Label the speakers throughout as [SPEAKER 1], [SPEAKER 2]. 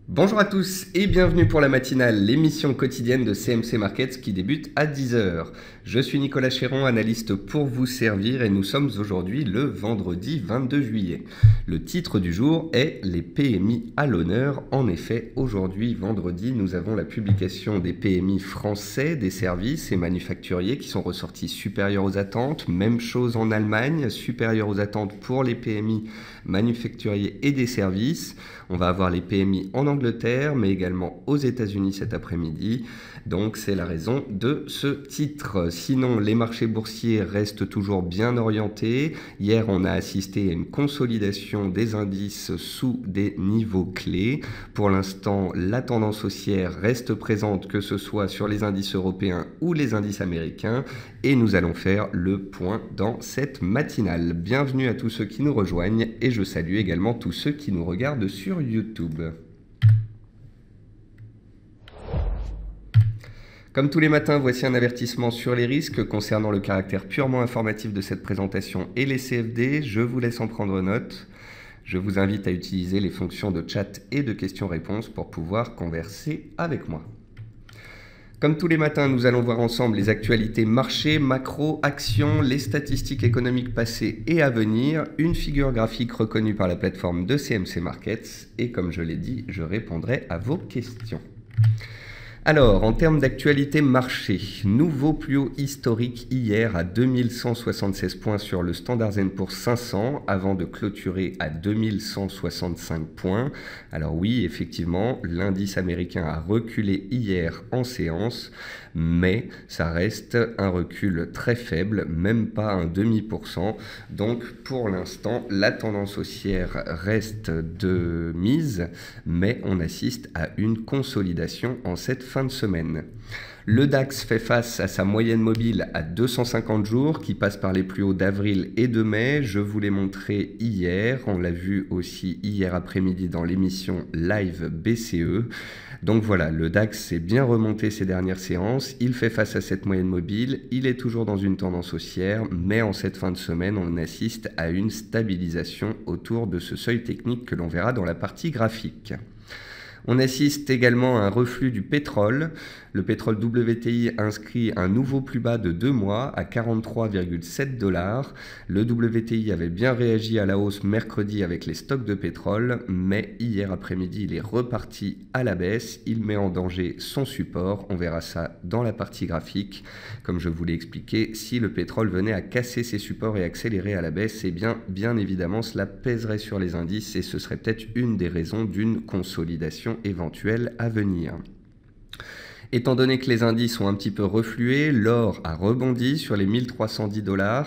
[SPEAKER 1] Bonjour à tous et bienvenue pour la matinale, l'émission quotidienne de CMC Markets qui débute à 10 heures. Je suis Nicolas Chéron, analyste pour vous servir et nous sommes aujourd'hui le vendredi 22 juillet. Le titre du jour est les PMI à l'honneur. En effet, aujourd'hui, vendredi, nous avons la publication des PMI français, des services et manufacturiers qui sont ressortis supérieurs aux attentes. Même chose en Allemagne, supérieurs aux attentes pour les PMI manufacturiers et des services. On va avoir les PMI en Angleterre, mais également aux États-Unis cet après-midi. Donc c'est la raison de ce titre. Sinon, les marchés boursiers restent toujours bien orientés. Hier, on a assisté à une consolidation des indices sous des niveaux clés. Pour l'instant, la tendance haussière reste présente, que ce soit sur les indices européens ou les indices américains. Et nous allons faire le point dans cette matinale. Bienvenue à tous ceux qui nous rejoignent et je salue également tous ceux qui nous regardent sur YouTube. Comme tous les matins, voici un avertissement sur les risques concernant le caractère purement informatif de cette présentation et les CFD. Je vous laisse en prendre note. Je vous invite à utiliser les fonctions de chat et de questions-réponses pour pouvoir converser avec moi. Comme tous les matins, nous allons voir ensemble les actualités marché, macro, actions, les statistiques économiques passées et à venir, une figure graphique reconnue par la plateforme de CMC Markets et comme je l'ai dit, je répondrai à vos questions. Alors, en termes d'actualité marché, nouveau plus haut historique hier à 2176 points sur le Standard & Poor's 500 avant de clôturer à 2165 points. Alors oui, effectivement, l'indice américain a reculé hier en séance, mais ça reste un recul très faible, même pas un demi%. Donc pour l'instant, la tendance haussière reste de mise, mais on assiste à une consolidation en cette fin de semaine. Le DAX fait face à sa moyenne mobile à 250 jours qui passe par les plus hauts d'avril et de mai. Je vous l'ai montré hier, on l'a vu aussi hier après-midi dans l'émission Live BCE. Donc voilà, le DAX s'est bien remonté ces dernières séances, il fait face à cette moyenne mobile, il est toujours dans une tendance haussière, mais en cette fin de semaine, on assiste à une stabilisation autour de ce seuil technique que l'on verra dans la partie graphique. On assiste également à un reflux du pétrole. Le pétrole WTI inscrit un nouveau plus bas de 2 mois à 43,7 $. Le WTI avait bien réagi à la hausse mercredi avec les stocks de pétrole, mais hier après-midi, il est reparti à la baisse. Il met en danger son support. On verra ça dans la partie graphique. Comme je vous l'ai expliqué, si le pétrole venait à casser ses supports et accélérer à la baisse, eh bien évidemment, cela pèserait sur les indices et ce serait peut-être une des raisons d'une consolidation éventuelle à venir. Étant donné que les indices ont un petit peu reflué, l'or a rebondi sur les 1310 $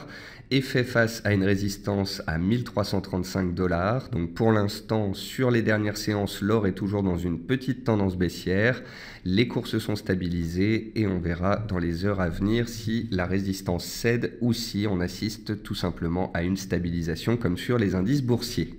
[SPEAKER 1] et fait face à une résistance à 1335 $. Donc pour l'instant, sur les dernières séances, l'or est toujours dans une petite tendance baissière. Les cours se sont stabilisés et on verra dans les heures à venir si la résistance cède ou si on assiste tout simplement à une stabilisation comme sur les indices boursiers.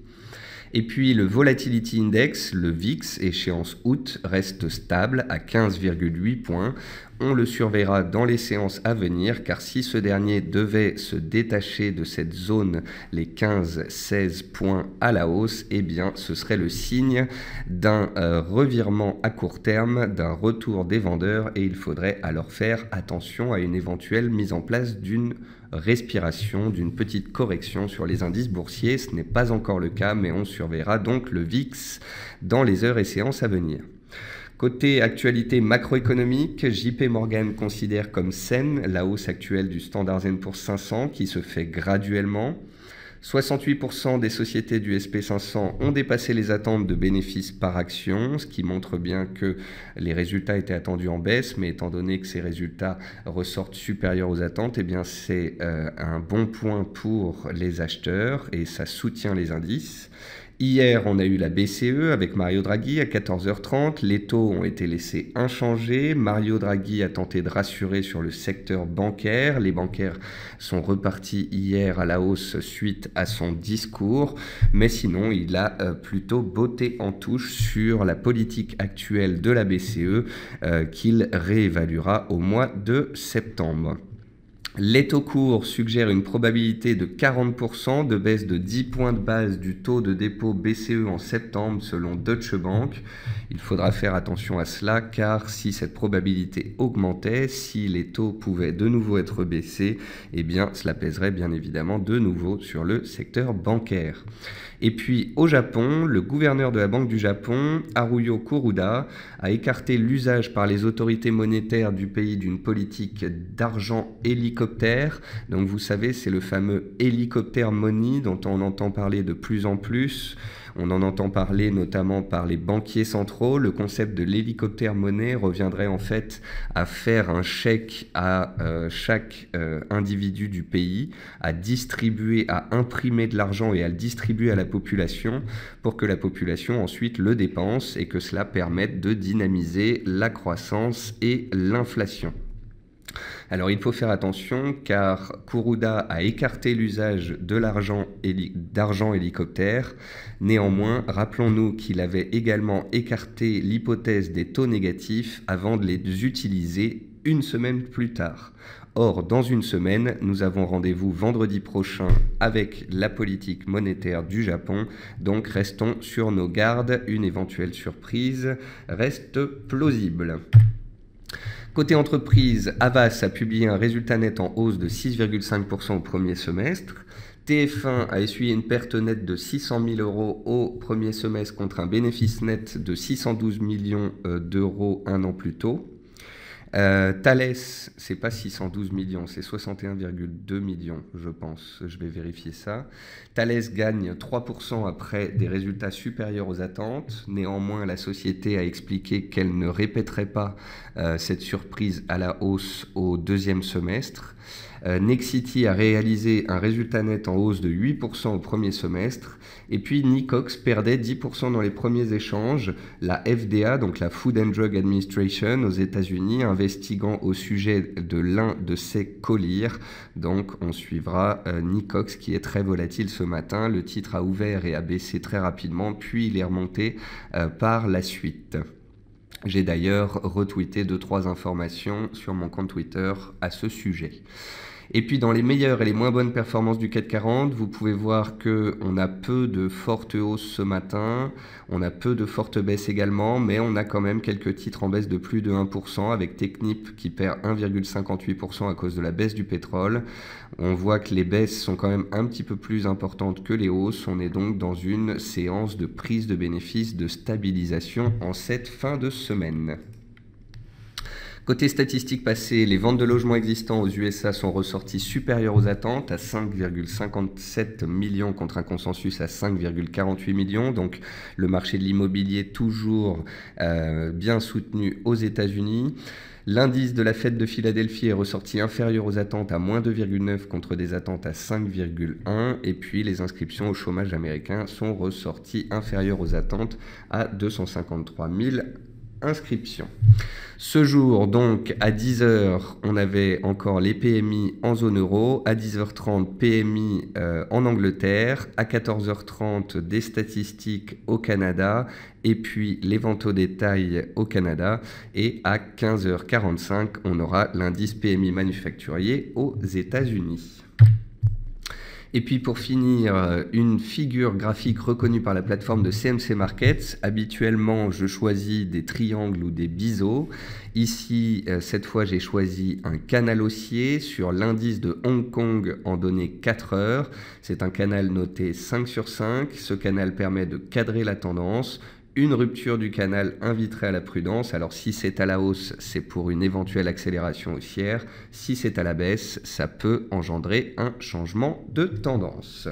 [SPEAKER 1] Et puis le Volatility Index, le VIX, échéance août, reste stable à 15,8 points. On le surveillera dans les séances à venir, car si ce dernier devait se détacher de cette zone, les 15-16 points à la hausse, eh bien ce serait le signe d'un revirement à court terme, d'un retour des vendeurs, et il faudrait alors faire attention à une éventuelle mise en place d'une respiration, d'une petite correction sur les indices boursiers. Ce n'est pas encore le cas, mais on surveillera donc le VIX dans les heures et séances à venir. Côté actualité macroéconomique, JP Morgan considère comme saine la hausse actuelle du Standard & Poor's 500 qui se fait graduellement. 68% des sociétés du SP500 ont dépassé les attentes de bénéfices par action, ce qui montre bien que les résultats étaient attendus en baisse, mais étant donné que ces résultats ressortent supérieurs aux attentes, eh bien c'est un bon point pour les acheteurs et ça soutient les indices. Hier, on a eu la BCE avec Mario Draghi à 14h30. Les taux ont été laissés inchangés. Mario Draghi a tenté de rassurer sur le secteur bancaire. Les bancaires sont repartis hier à la hausse suite à son discours. Mais sinon, il a plutôt botté en touche sur la politique actuelle de la BCE qu'il réévaluera au mois de septembre. Les taux courts suggèrent une probabilité de 40% de baisse de 10 points de base du taux de dépôt BCE en septembre selon Deutsche Bank. Il faudra faire attention à cela car si cette probabilité augmentait, si les taux pouvaient de nouveau être baissés, eh bien cela pèserait bien évidemment de nouveau sur le secteur bancaire. Et puis au Japon, le gouverneur de la Banque du Japon, Haruyo Kuroda, a écarté l'usage par les autorités monétaires du pays d'une politique d'argent hélicoptère. Donc vous savez, c'est le fameux hélicoptère money dont on entend parler de plus en plus. On en entend parler notamment par les banquiers centraux. Le concept de l'hélicoptère monnaie reviendrait en fait à faire un chèque à chaque individu du pays, à distribuer, à imprimer de l'argent et à le distribuer à la population pour que la population ensuite le dépense et que cela permette de dynamiser la croissance et l'inflation. Alors il faut faire attention car Kuroda a écarté l'usage de d'argent hélicoptère. Néanmoins, rappelons-nous qu'il avait également écarté l'hypothèse des taux négatifs avant de les utiliser une semaine plus tard. Or, dans une semaine, nous avons rendez-vous vendredi prochain avec la politique monétaire du Japon. Donc restons sur nos gardes, une éventuelle surprise reste plausible. Côté entreprise, Havas a publié un résultat net en hausse de 6,5% au premier semestre. TF1 a essuyé une perte nette de 600 000 euros au premier semestre contre un bénéfice net de 612 millions d'euros un an plus tôt. Thales, c'est pas 612 millions, c'est 61,2 millions, je pense. Je vais vérifier ça. Thales gagne 3% après des résultats supérieurs aux attentes. Néanmoins, la société a expliqué qu'elle ne répéterait pas cette surprise à la hausse au deuxième semestre. Nexity a réalisé un résultat net en hausse de 8% au premier semestre. Et puis Nicox perdait 10% dans les premiers échanges. La FDA, donc la Food and Drug Administration aux États-Unis, investiguant au sujet de l'un de ses colis. Donc on suivra Nicox qui est très volatile ce matin. Le titre a ouvert et a baissé très rapidement, puis il est remonté par la suite. J'ai d'ailleurs retweeté 2-3 informations sur mon compte Twitter à ce sujet. Et puis dans les meilleures et les moins bonnes performances du CAC 40, vous pouvez voir qu'on a peu de fortes hausses ce matin, on a peu de fortes baisses également, mais on a quand même quelques titres en baisse de plus de 1%, avec Technip qui perd 1,58% à cause de la baisse du pétrole. On voit que les baisses sont quand même un petit peu plus importantes que les hausses, on est donc dans une séance de prise de bénéfices, de stabilisation en cette fin de semaine. Côté statistiques passées, les ventes de logements existants aux USA sont ressorties supérieures aux attentes à 5,57 millions contre un consensus à 5,48 millions. Donc le marché de l'immobilier toujours bien soutenu aux États-Unis. L'indice de la Fed de Philadelphie est ressorti inférieur aux attentes à moins 2,9 contre des attentes à 5,1. Et puis les inscriptions au chômage américain sont ressorties inférieures aux attentes à 253 000 inscriptions. Ce jour, donc, à 10h, on avait encore les PMI en zone euro. À 10h30, PMI en Angleterre. À 14h30, des statistiques au Canada. Et puis, les ventes au détail au Canada. Et à 15h45, on aura l'indice PMI manufacturier aux États-Unis. Et puis pour finir, une figure graphique reconnue par la plateforme de CMC Markets. Habituellement, je choisis des triangles ou des biseaux. Ici, cette fois, j'ai choisi un canal haussier sur l'indice de Hong Kong en données 4 heures. C'est un canal noté 5 sur 5. Ce canal permet de cadrer la tendance. Une rupture du canal inviterait à la prudence. Alors si c'est à la hausse, c'est pour une éventuelle accélération haussière. Si c'est à la baisse, ça peut engendrer un changement de tendance.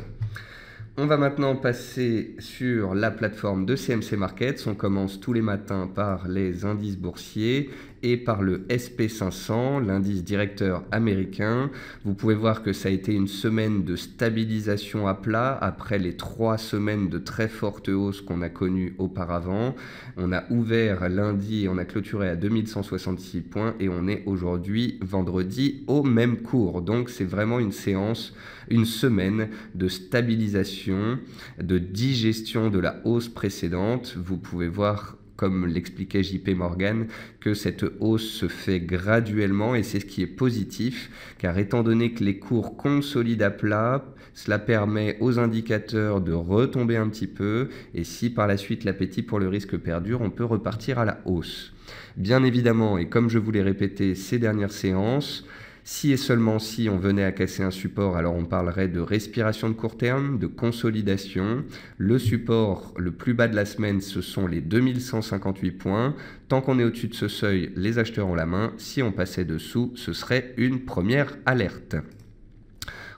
[SPEAKER 1] On va maintenant passer sur la plateforme de CMC Markets. On commence tous les matins par les indices boursiers et par le SP500, l'indice directeur américain. Vous pouvez voir que ça a été une semaine de stabilisation à plat après les 3 semaines de très forte hausse qu'on a connues auparavant. On a ouvert lundi et on a clôturé à 2166 points et on est aujourd'hui vendredi au même cours. Donc c'est vraiment une séance, une semaine de stabilisation, de digestion de la hausse précédente. Vous pouvez voir comme l'expliquait JP Morgan, que cette hausse se fait graduellement et c'est ce qui est positif, car étant donné que les cours consolident à plat, cela permet aux indicateurs de retomber un petit peu et si par la suite l'appétit pour le risque perdure, on peut repartir à la hausse. Bien évidemment, et comme je vous l'ai répété ces dernières séances, si et seulement si on venait à casser un support, alors on parlerait de respiration de court terme, de consolidation. Le support le plus bas de la semaine, ce sont les 2158 points. Tant qu'on est au-dessus de ce seuil, les acheteurs ont la main. Si on passait dessous, ce serait une première alerte.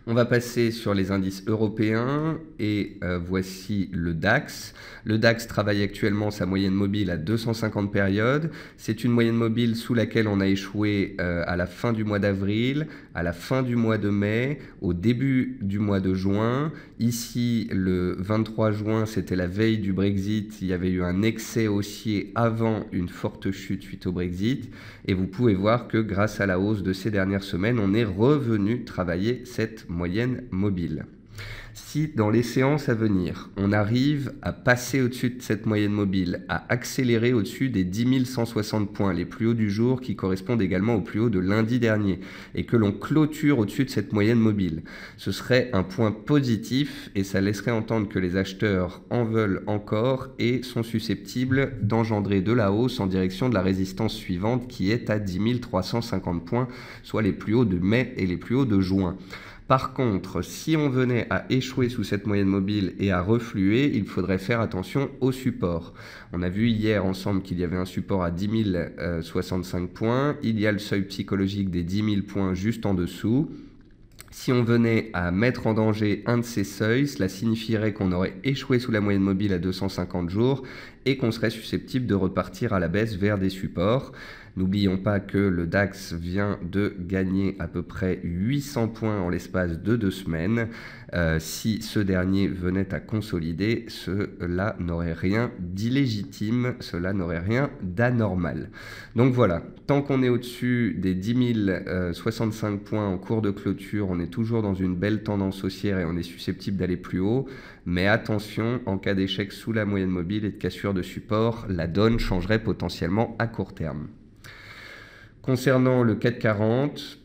[SPEAKER 1] On va passer sur les indices européens et voici le DAX. Le DAX travaille actuellement sa moyenne mobile à 250 périodes. C'est une moyenne mobile sous laquelle on a échoué à la fin du mois d'avril, à la fin du mois de mai, au début du mois de juin. Ici, le 23 juin, c'était la veille du Brexit. Il y avait eu un excès haussier avant une forte chute suite au Brexit. Et vous pouvez voir que grâce à la hausse de ces dernières semaines, on est revenu travailler cette moyenne mobile. Si dans les séances à venir, on arrive à passer au-dessus de cette moyenne mobile, à accélérer au-dessus des 10 160 points, les plus hauts du jour qui correspondent également au plus haut de lundi dernier, et que l'on clôture au-dessus de cette moyenne mobile, ce serait un point positif et ça laisserait entendre que les acheteurs en veulent encore et sont susceptibles d'engendrer de la hausse en direction de la résistance suivante qui est à 10 350 points, soit les plus hauts de mai et les plus hauts de juin. Par contre, si on venait à échouer sous cette moyenne mobile et à refluer, il faudrait faire attention au support. On a vu hier ensemble qu'il y avait un support à 10 065 points. Il y a le seuil psychologique des 10 000 points juste en dessous. Si on venait à mettre en danger un de ces seuils, cela signifierait qu'on aurait échoué sous la moyenne mobile à 250 jours et qu'on serait susceptible de repartir à la baisse vers des supports. N'oublions pas que le DAX vient de gagner à peu près 800 points en l'espace de 2 semaines. Si ce dernier venait à consolider, cela n'aurait rien d'illégitime, cela n'aurait rien d'anormal. Donc voilà, tant qu'on est au-dessus des 10 065 points en cours de clôture, on est toujours dans une belle tendance haussière et on est susceptible d'aller plus haut. Mais attention, en cas d'échec sous la moyenne mobile et de cassure de support, la donne changerait potentiellement à court terme. Concernant le CAC 40,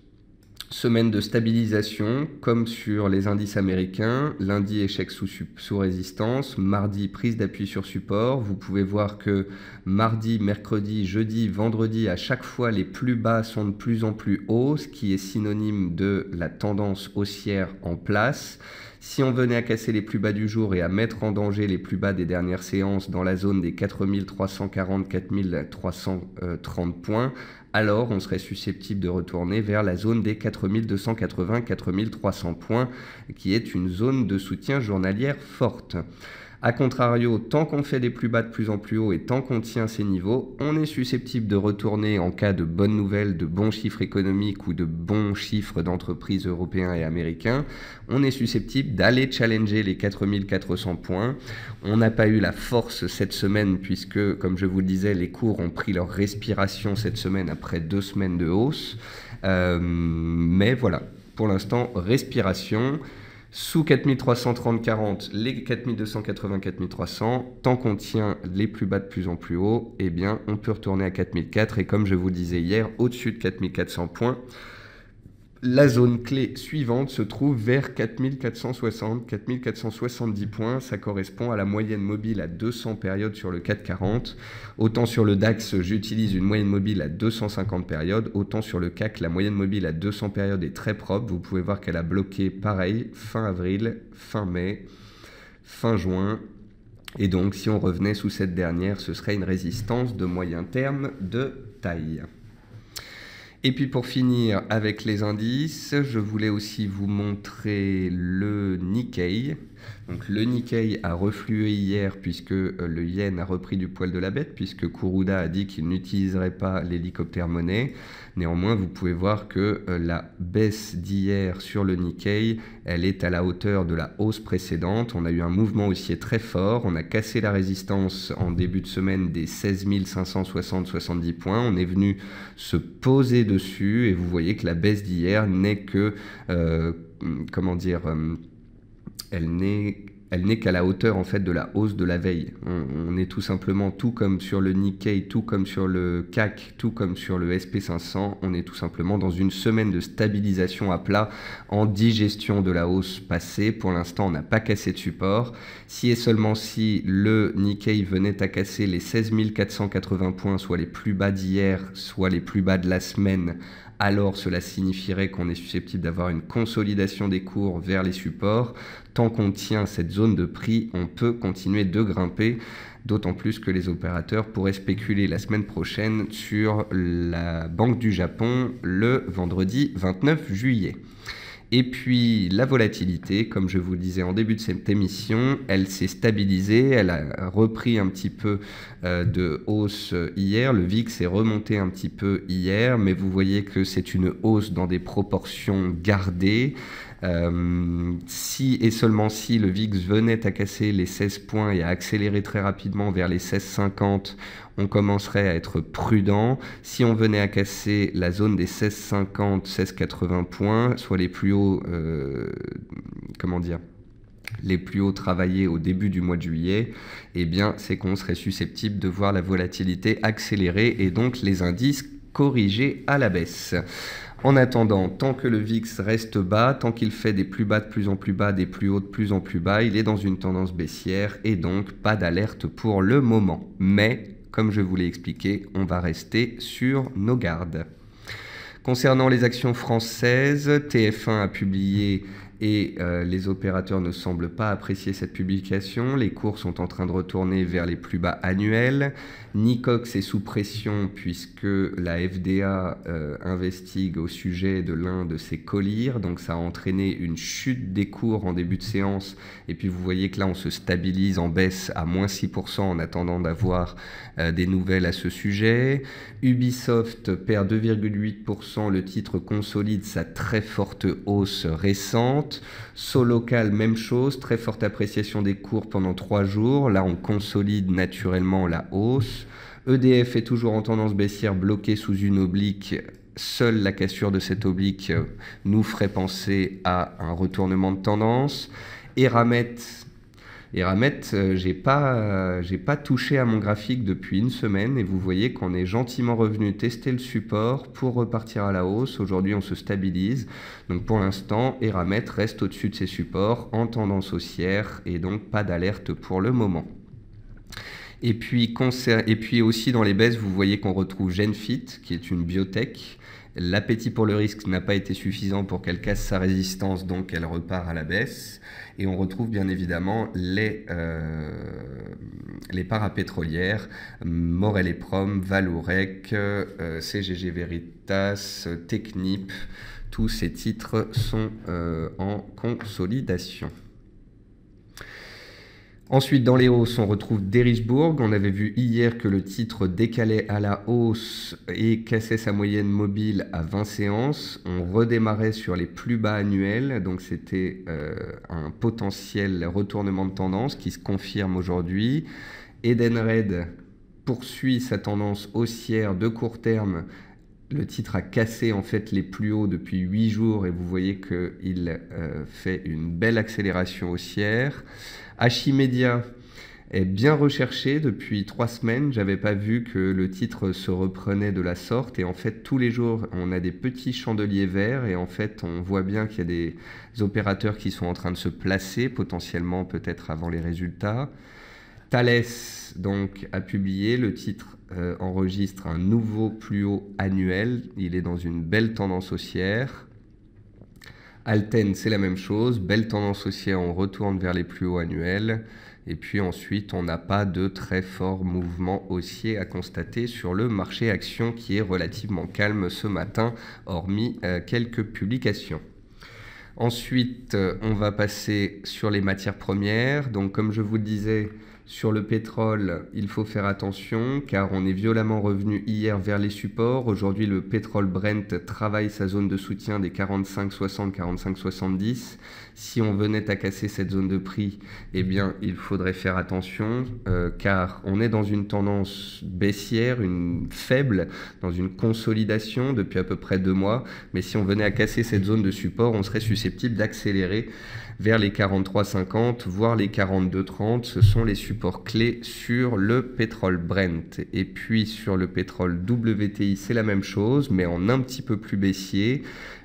[SPEAKER 1] semaine de stabilisation, comme sur les indices américains, lundi échec sous résistance, mardi prise d'appui sur support. Vous pouvez voir que mardi, mercredi, jeudi, vendredi, à chaque fois les plus bas sont de plus en plus hauts, ce qui est synonyme de la tendance haussière en place. Si on venait à casser les plus bas du jour et à mettre en danger les plus bas des dernières séances dans la zone des 4340-4330 points, alors on serait susceptible de retourner vers la zone des 4280-4300 points, qui est une zone de soutien journalière forte. A contrario, tant qu'on fait des plus bas de plus en plus haut et tant qu'on tient ces niveaux, on est susceptible de retourner en cas de bonnes nouvelles, de bons chiffres économiques ou de bons chiffres d'entreprises européens et américains. On est susceptible d'aller challenger les 4400 points. On n'a pas eu la force cette semaine puisque, comme je vous le disais, les cours ont pris leur respiration cette semaine après 2 semaines de hausse. Mais voilà, pour l'instant, respiration. Sous 4330-40, les 4280-4300, tant qu'on tient les plus bas de plus en plus haut, eh bien, on peut retourner à 4004. Et comme je vous le disais hier, au-dessus de 4400 points, la zone clé suivante se trouve vers 4460, 4470 points. Ça correspond à la moyenne mobile à 200 périodes sur le CAC 40. Autant sur le DAX, j'utilise une moyenne mobile à 250 périodes. Autant sur le CAC, la moyenne mobile à 200 périodes est très propre. Vous pouvez voir qu'elle a bloqué pareil fin avril, fin mai, fin juin. Et donc, si on revenait sous cette dernière, ce serait une résistance de moyen terme de taille. Et puis pour finir avec les indices, je voulais aussi vous montrer le Nikkei. Donc le Nikkei a reflué hier puisque le yen a repris du poil de la bête, puisque Kuruda a dit qu'il n'utiliserait pas l'hélicoptère monnaie. Néanmoins, vous pouvez voir que la baisse d'hier sur le Nikkei, elle est à la hauteur de la hausse précédente. On a eu un mouvement haussier très fort. On a cassé la résistance en début de semaine des 16 560-70 points. On est venu se poser dessus et vous voyez que la baisse d'hier n'est que, elle n'est elle n'est qu'à la hauteur en fait de la hausse de la veille. On est tout simplement, tout comme sur le Nikkei, tout comme sur le CAC, tout comme sur le SP500, on est tout simplement dans une semaine de stabilisation à plat en digestion de la hausse passée. Pour l'instant, on n'a pas cassé de support. Si et seulement si le Nikkei venait à casser les 16 480 points, soit les plus bas d'hier, soit les plus bas de la semaine, alors cela signifierait qu'on est susceptible d'avoir une consolidation des cours vers les supports. Tant qu'on tient cette zone de prix, on peut continuer de grimper, d'autant plus que les opérateurs pourraient spéculer la semaine prochaine sur la Banque du Japon le vendredi 29 juillet. Et puis la volatilité, comme je vous le disais en début de cette émission, elle s'est stabilisée, elle a repris un petit peu de hausse hier, le VIX est remonté un petit peu hier, mais vous voyez que c'est une hausse dans des proportions gardées. Si et seulement si le VIX venait à casser les 16 points et à accélérer très rapidement vers les 16,50, on commencerait à être prudent. Si on venait à casser la zone des 16,50, 16,80 points, soit les plus hauts, les plus hauts travaillés au début du mois de juillet, eh bien, c'est qu'on serait susceptible de voir la volatilité accélérer et donc les indices corriger à la baisse. En attendant, tant que le VIX reste bas, tant qu'il fait des plus bas de plus en plus bas, des plus hauts de plus en plus bas, il est dans une tendance baissière et donc pas d'alerte pour le moment. Mais, comme je vous l'ai expliqué, on va rester sur nos gardes. Concernant les actions françaises, TF1 a publié et les opérateurs ne semblent pas apprécier cette publication. Les cours sont en train de retourner vers les plus bas annuels. Nicox est sous pression puisque la FDA investigue au sujet de l'un de ses collyres. Donc ça a entraîné une chute des cours en début de séance. Et puis vous voyez que là on se stabilise en baisse à moins 6% en attendant d'avoir des nouvelles à ce sujet. Ubisoft perd 2,8%. Le titre consolide sa très forte hausse récente. Solocal, même chose, très forte appréciation des cours pendant 3 jours. Là, on consolide naturellement la hausse. EDF est toujours en tendance baissière, bloquée sous une oblique. Seule la cassure de cette oblique nous ferait penser à un retournement de tendance. Eramet, j'ai pas touché à mon graphique depuis une semaine et vous voyez qu'on est gentiment revenu tester le support pour repartir à la hausse. Aujourd'hui, on se stabilise. Donc pour l'instant, Eramet reste au-dessus de ses supports en tendance haussière et donc pas d'alerte pour le moment. Et puis aussi dans les baisses, vous voyez qu'on retrouve Genfit, qui est une biotech. L'appétit pour le risque n'a pas été suffisant pour qu'elle casse sa résistance, donc elle repart à la baisse. Et on retrouve bien évidemment les parapétrolières, Morel et Prom, Vallourec, CGG Veritas, Technip. Tous ces titres sont en consolidation. Ensuite, dans les hausses, on retrouve Derishbourg. On avait vu hier que le titre décalait à la hausse et cassait sa moyenne mobile à 20 séances. On redémarrait sur les plus bas annuels. Donc, c'était un potentiel retournement de tendance qui se confirme aujourd'hui. Edenred poursuit sa tendance haussière de court terme. Le titre a cassé en fait les plus hauts depuis 8 jours et vous voyez qu'il fait une belle accélération haussière. Hachimedia est bien recherché depuis 3 semaines. J'avais pas vu que le titre se reprenait de la sorte et en fait tous les jours on a des petits chandeliers verts et en fait on voit bien qu'il y a des opérateurs qui sont en train de se placer potentiellement peut-être avant les résultats. Thales donc a publié, le titre enregistre un nouveau plus haut annuel, il est dans une belle tendance haussière. Alten, c'est la même chose, belle tendance haussière, on retourne vers les plus hauts annuels. Et puis ensuite, on n'a pas de très fort mouvement haussier à constater sur le marché action qui est relativement calme ce matin, hormis quelques publications. Ensuite, on va passer sur les matières premières. Donc, comme je vous le disais, Sur le pétrole, il faut faire attention car on est violemment revenu hier vers les supports. Aujourd'hui, le pétrole Brent travaille sa zone de soutien des 45,60, 45,70. Si on venait à casser cette zone de prix, eh bien, il faudrait faire attention car on est dans une tendance baissière, une faible, dans une consolidation depuis à peu près 2 mois. Mais si on venait à casser cette zone de support, on serait susceptible d'accélérer vers les 43,50, voire les 42,30. Ce sont les supports clés sur le pétrole Brent. Et puis sur le pétrole WTI, c'est la même chose, mais en un petit peu plus baissier.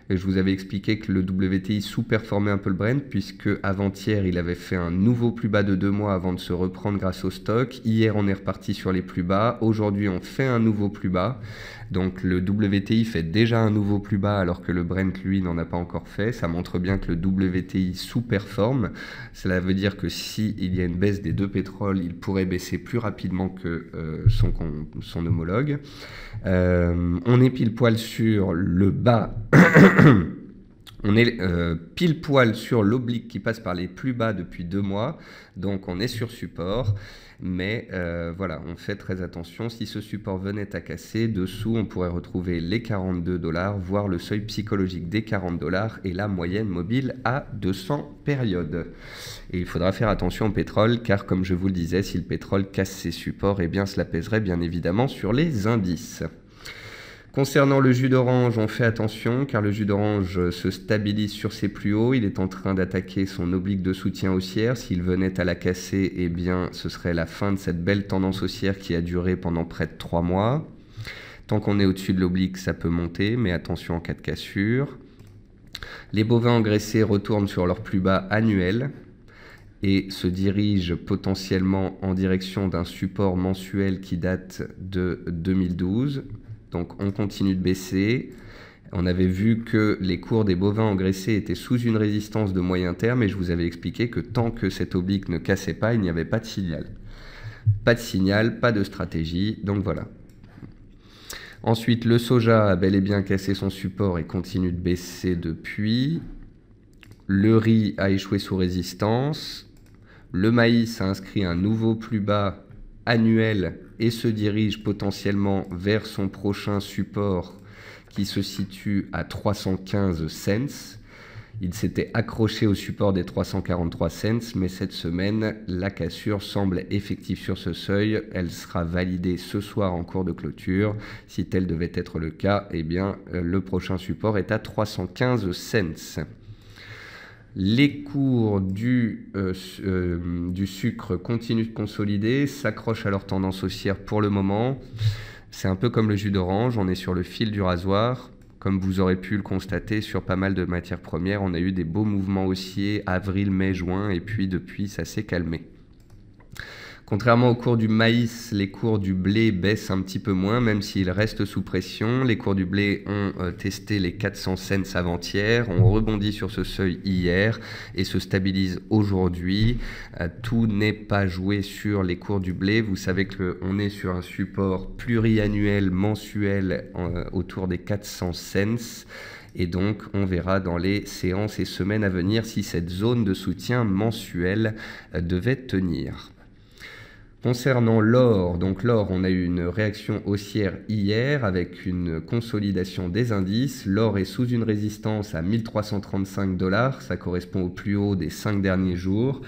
[SPEAKER 1] Et je vous avais expliqué que le WTI sous-performait un peu le Brent, puisque avant-hier, il avait fait un nouveau plus bas de 2 mois avant de se reprendre grâce au stock. Hier, on est reparti sur les plus bas. Aujourd'hui, on fait un nouveau plus bas. Donc le WTI fait déjà un nouveau plus bas alors que le Brent, lui, n'en a pas encore fait. Ça montre bien que le WTI sous-performe. Cela veut dire que s'il y a une baisse des deux pétroles, il pourrait baisser plus rapidement que son homologue. On est pile poil sur le bas. On est pile poil sur l'oblique qui passe par les plus bas depuis 2 mois, donc on est sur support, mais voilà, on fait très attention. Si ce support venait à casser, dessous on pourrait retrouver les 42$, voire le seuil psychologique des 40$ et la moyenne mobile à 200 périodes. Et il faudra faire attention au pétrole, car comme je vous le disais, si le pétrole casse ses supports, eh bien cela pèserait bien évidemment sur les indices. Concernant le jus d'orange, on fait attention car le jus d'orange se stabilise sur ses plus hauts. Il est en train d'attaquer son oblique de soutien haussière. S'il venait à la casser, eh bien, ce serait la fin de cette belle tendance haussière qui a duré pendant près de 3 mois. Tant qu'on est au-dessus de l'oblique, ça peut monter, mais attention en cas de cassure. Les bovins engraissés retournent sur leur plus bas annuel et se dirigent potentiellement en direction d'un support mensuel qui date de 2012. Donc on continue de baisser. On avait vu que les cours des bovins engraissés étaient sous une résistance de moyen terme et je vous avais expliqué que tant que cet oblique ne cassait pas, il n'y avait pas de signal. Pas de signal, pas de stratégie, donc voilà. Ensuite, le soja a bel et bien cassé son support et continue de baisser depuis. Le riz a échoué sous résistance. Le maïs a inscrit un nouveau plus bas annuel et se dirige potentiellement vers son prochain support qui se situe à 315 cents. Il s'était accroché au support des 343 cents, mais cette semaine, la cassure semble effective sur ce seuil. Elle sera validée ce soir en cours de clôture. Si tel devait être le cas, eh bien, le prochain support est à 315 cents. Les cours du sucre continuent de consolider, s'accrochent à leur tendance haussière pour le moment. C'est un peu comme le jus d'orange, on est sur le fil du rasoir. Comme vous aurez pu le constater sur pas mal de matières premières, on a eu des beaux mouvements haussiers avril, mai, juin, et puis depuis ça s'est calmé. Contrairement au cours du maïs, les cours du blé baissent un petit peu moins, même s'ils restent sous pression. Les cours du blé ont testé les 400 cents avant-hier, ont rebondi sur ce seuil hier et se stabilisent aujourd'hui. Tout n'est pas joué sur les cours du blé. Vous savez qu'on est sur un support pluriannuel, mensuel, autour des 400 cents. Et donc, on verra dans les séances et semaines à venir si cette zone de soutien mensuel devait tenir. Concernant l'or, donc l'or, on a eu une réaction haussière hier avec une consolidation des indices. L'or est sous une résistance à 1335$, ça correspond au plus haut des 5 derniers jours.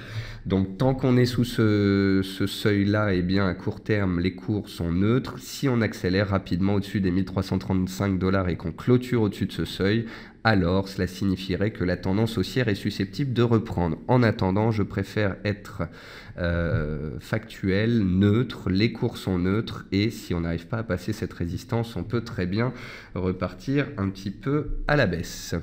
[SPEAKER 1] Donc tant qu'on est sous ce seuil-là, eh bien à court terme, les cours sont neutres. Si on accélère rapidement au-dessus des 1335$ et qu'on clôture au-dessus de ce seuil, alors cela signifierait que la tendance haussière est susceptible de reprendre. En attendant, je préfère être factuel, neutre, les cours sont neutres et si on n'arrive pas à passer cette résistance, on peut très bien repartir un petit peu à la baisse.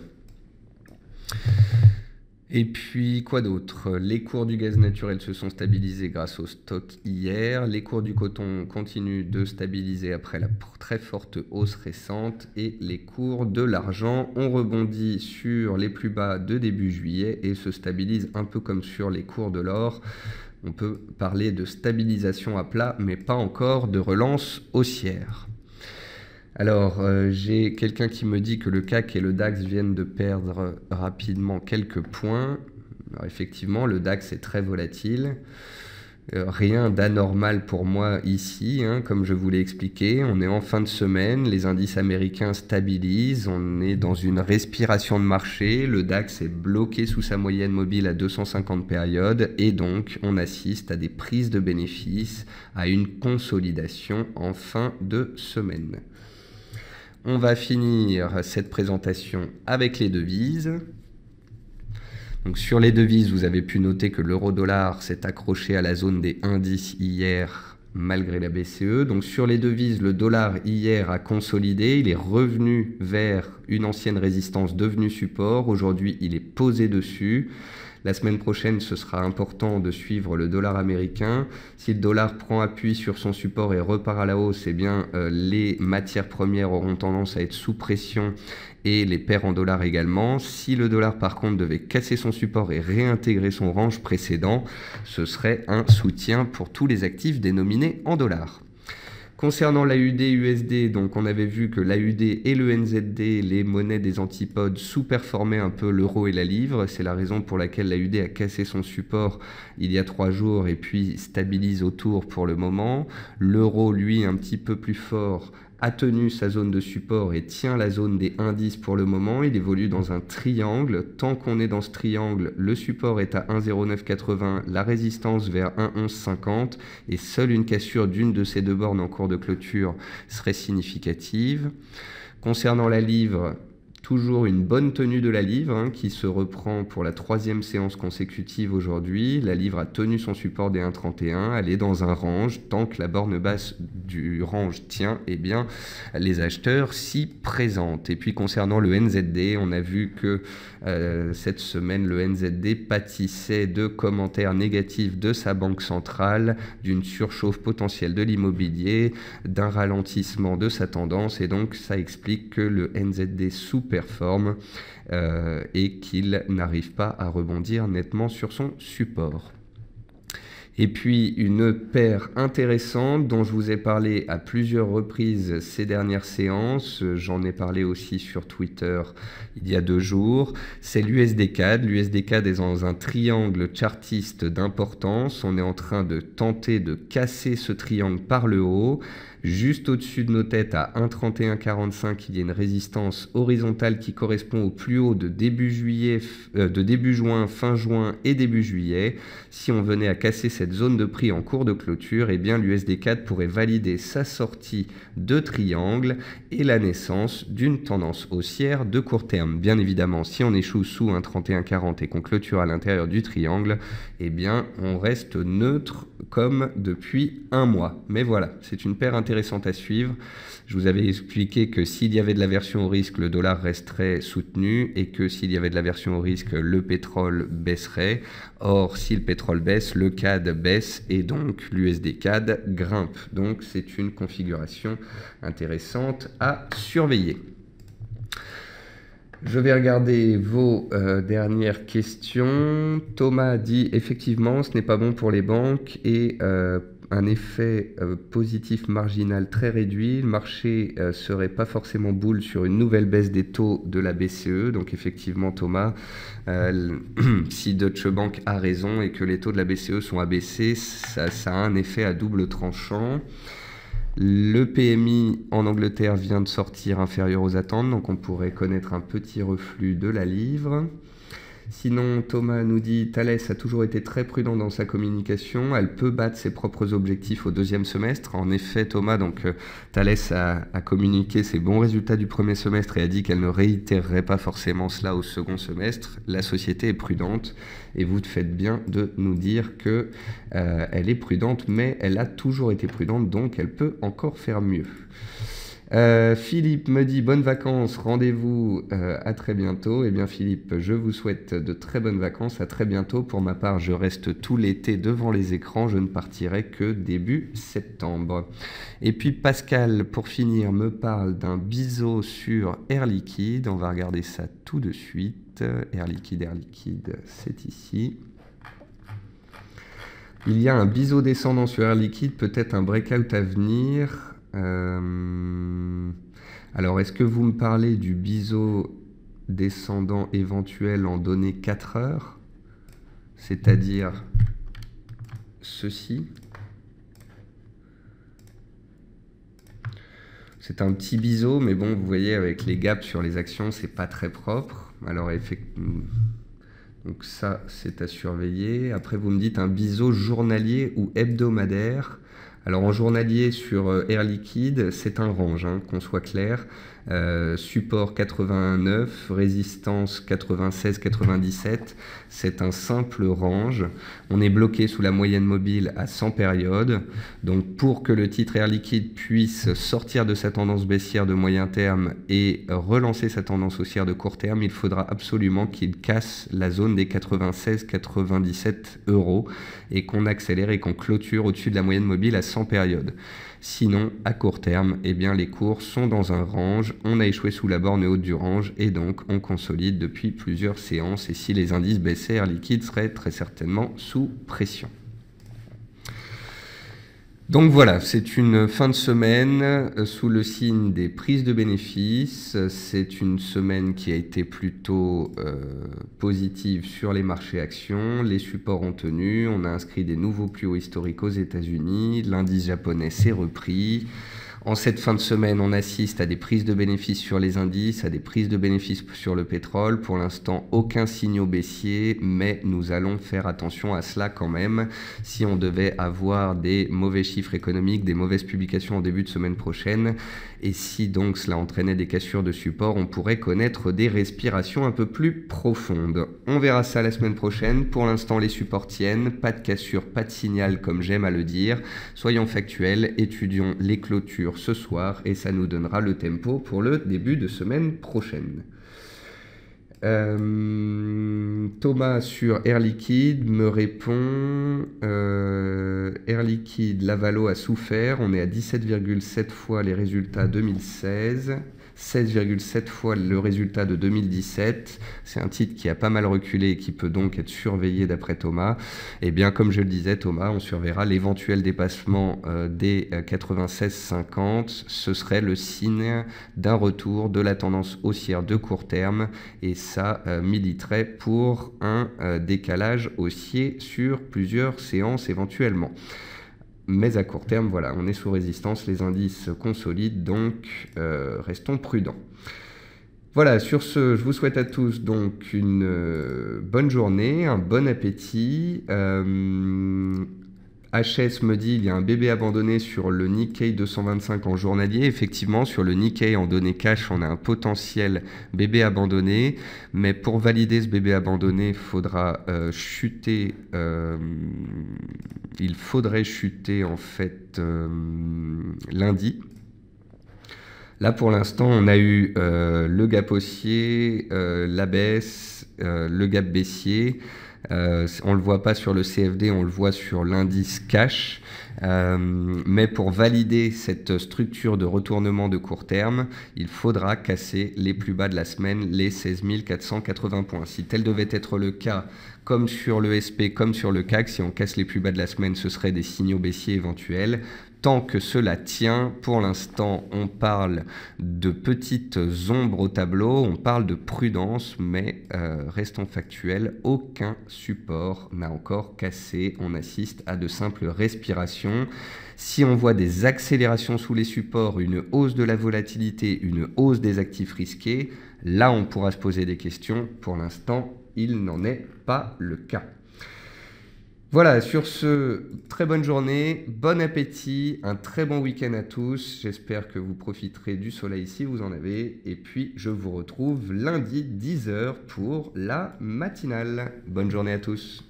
[SPEAKER 1] Et puis, quoi d'autre? Les cours du gaz naturel se sont stabilisés grâce au stock hier. Les cours du coton continuent de stabiliser après la très forte hausse récente. Et les cours de l'argent ont rebondi sur les plus bas de début juillet et se stabilisent un peu comme sur les cours de l'or. On peut parler de stabilisation à plat, mais pas encore de relance haussière. Alors, j'ai quelqu'un qui me dit que le CAC et le DAX viennent de perdre rapidement quelques points. Alors, effectivement, le DAX est très volatile. Rien d'anormal pour moi ici, hein, comme je vous l'ai expliqué. On est en fin de semaine, les indices américains stabilisent, on est dans une respiration de marché, le DAX est bloqué sous sa moyenne mobile à 250 périodes et donc on assiste à des prises de bénéfices, à une consolidation en fin de semaine. On va finir cette présentation avec les devises. Donc sur les devises, vous avez pu noter que l'euro-dollar s'est accroché à la zone des indices hier malgré la BCE. Donc sur les devises, le dollar hier a consolidé, il est revenu vers une ancienne résistance devenue support. Aujourd'hui, il est posé dessus. La semaine prochaine, ce sera important de suivre le dollar américain. Si le dollar prend appui sur son support et repart à la hausse, eh bien, les matières premières auront tendance à être sous pression et les paires en dollars également. Si le dollar, par contre, devait casser son support et réintégrer son range précédent, ce serait un soutien pour tous les actifs dénominés en dollars. Concernant l'AUD-USD, donc on avait vu que l'AUD et le NZD, les monnaies des antipodes, sous-performaient un peu l'euro et la livre. C'est la raison pour laquelle l'AUD a cassé son support il y a 3 jours et puis stabilise autour pour le moment. L'euro, lui, un petit peu plus fort, a tenu sa zone de support et tient la zone des indices pour le moment. Il évolue dans un triangle. Tant qu'on est dans ce triangle, le support est à 1,0980, la résistance vers 1,1150 et seule une cassure d'une de ces deux bornes en cours de clôture serait significative. Concernant la livre, toujours une bonne tenue de la livre hein, qui se reprend pour la 3e séance consécutive aujourd'hui. La livre a tenu son support des 1,31. Elle est dans un range. Tant que la borne basse du range tient, eh bien, les acheteurs s'y présentent. Et puis concernant le NZD, on a vu que cette semaine, le NZD pâtissait de commentaires négatifs de sa banque centrale, d'une surchauffe potentielle de l'immobilier, d'un ralentissement de sa tendance. Et donc, ça explique que le NZD sous-performe et qu'il n'arrive pas à rebondir nettement sur son support. Et puis une paire intéressante dont je vous ai parlé à plusieurs reprises ces dernières séances, j'en ai parlé aussi sur Twitter il y a 2 jours, c'est l'USD-CAD. L'USD-CAD est dans un triangle chartiste d'importance, on est en train de tenter de casser ce triangle par le haut. Juste au-dessus de nos têtes, à 1,3145, il y a une résistance horizontale qui correspond au plus haut de début juin, fin juin et début juillet. Si on venait à casser cette zone de prix en cours de clôture, eh bien l'USD-CAD pourrait valider sa sortie de triangle et la naissance d'une tendance haussière de court terme. Bien évidemment, si on échoue sous 1,3140 et qu'on clôture à l'intérieur du triangle, eh bien on reste neutre comme depuis 1 mois. Mais voilà, c'est une paire intéressante à suivre. Je vous avais expliqué que s'il y avait de l'aversion au risque, le dollar resterait soutenu et que s'il y avait de l'aversion au risque, le pétrole baisserait. Or, si le pétrole baisse, le CAD baisse et donc l'USD-CAD grimpe. Donc, c'est une configuration intéressante à surveiller. Je vais regarder vos dernières questions. Thomas dit effectivement ce n'est pas bon pour les banques et un effet positif marginal très réduit. Le marché serait pas forcément bull sur une nouvelle baisse des taux de la BCE. Donc effectivement Thomas, si Deutsche Bank a raison et que les taux de la BCE sont abaissés, ça a un effet à double tranchant. Le PMI en Angleterre vient de sortir inférieur aux attentes, donc on pourrait connaître un petit reflux de la livre. Sinon, Thomas nous dit « Thales a toujours été très prudent dans sa communication, elle peut battre ses propres objectifs au 2e semestre. » En effet, Thomas, donc Thales a communiqué ses bons résultats du 1er semestre et a dit qu'elle ne réitérerait pas forcément cela au 2nd semestre. La société est prudente et vous faites bien de nous dire que elle est prudente, mais elle a toujours été prudente, donc elle peut encore faire mieux. Philippe me dit bonnes vacances, rendez-vous à très bientôt. Eh bien Philippe, je vous souhaite de très bonnes vacances, à très bientôt. Pour ma part, je reste tout l'été devant les écrans, je ne partirai que début septembre. Et puis Pascal, pour finir, me parle d'un biseau sur Air Liquide. On va regarder ça tout de suite. Air Liquide, c'est ici. Il y a un biseau descendant sur Air Liquide, peut-être un breakout à venir. Alors, est-ce que vous me parlez du biseau descendant éventuel en données 4 heures? C'est-à-dire ceci. C'est un petit biseau, mais bon, vous voyez, avec les gaps sur les actions, c'est pas très propre. Alors, effectivement, donc ça, c'est à surveiller. Après, vous me dites un biseau journalier ou hebdomadaire. Alors, en journalier sur Air Liquide, c'est un range, hein, qu'on soit clair. Support 81,9, résistance 96,97, c'est un simple range. On est bloqué sous la moyenne mobile à 100 périodes. Donc pour que le titre Air Liquide puisse sortir de sa tendance baissière de moyen terme et relancer sa tendance haussière de court terme, il faudra absolument qu'il casse la zone des 96,97 € et qu'on accélère et qu'on clôture au-dessus de la moyenne mobile à 100 périodes. Sinon, à court terme, eh bien, les cours sont dans un range, on a échoué sous la borne haute du range et donc on consolide depuis plusieurs séances. Et si les indices baissaient, Air Liquide serait très certainement sous pression. Donc voilà, c'est une fin de semaine sous le signe des prises de bénéfices. C'est une semaine qui a été plutôt positive sur les marchés actions. Les supports ont tenu, on a inscrit des nouveaux plus hauts historiques aux États-Unis. L'indice japonais s'est repris. En cette fin de semaine, on assiste à des prises de bénéfices sur les indices, à des prises de bénéfices sur le pétrole. Pour l'instant, aucun signal baissier, mais nous allons faire attention à cela quand même. Si on devait avoir des mauvais chiffres économiques, des mauvaises publications en début de semaine prochaine, et si donc cela entraînait des cassures de support, on pourrait connaître des respirations un peu plus profondes. On verra ça la semaine prochaine. Pour l'instant, les supports tiennent. Pas de cassure, pas de signal, comme j'aime à le dire. Soyons factuels, étudions les clôtures ce soir et ça nous donnera le tempo pour le début de semaine prochaine. Thomas sur Air Liquide me répond Air Liquide, Lavalo a souffert, on est à 17,7 fois les résultats 2016, 16,7 fois le résultat de 2017. C'est un titre qui a pas mal reculé et qui peut donc être surveillé d'après Thomas. Et bien comme je le disais Thomas, on surveillera l'éventuel dépassement des 96,50. Ce serait le signe d'un retour de la tendance haussière de court terme et ça militerait pour un décalage haussier sur plusieurs séances éventuellement. Mais à court terme, voilà, on est sous résistance, les indices consolident, donc restons prudents. Voilà, sur ce, je vous souhaite à tous donc une bonne journée, un bon appétit. HS me dit il y a un bébé abandonné sur le Nikkei 225 en journalier. Effectivement, sur le Nikkei en données cash, on a un potentiel bébé abandonné. Mais pour valider ce bébé abandonné, il faudra chuter. Il faudrait chuter en fait lundi. Là, pour l'instant, on a eu le gap haussier, la baisse, le gap baissier. On ne le voit pas sur le CFD, on le voit sur l'indice cash. Mais pour valider cette structure de retournement de court terme, il faudra casser les plus bas de la semaine, les 16 480 points. Si tel devait être le cas, comme sur le SP, comme sur le CAC, si on casse les plus bas de la semaine, ce seraient des signaux baissiers éventuels. Tant que cela tient, pour l'instant, on parle de petites ombres au tableau, on parle de prudence, mais restons factuels, aucun support n'a encore cassé. On assiste à de simples respirations. Si on voit des accélérations sous les supports, une hausse de la volatilité, une hausse des actifs risqués, là on pourra se poser des questions. Pour l'instant, il n'en est pas le cas. Voilà, sur ce, très bonne journée, bon appétit, un très bon week-end à tous. J'espère que vous profiterez du soleil si vous en avez. Et puis, je vous retrouve lundi 10 h pour la matinale. Bonne journée à tous.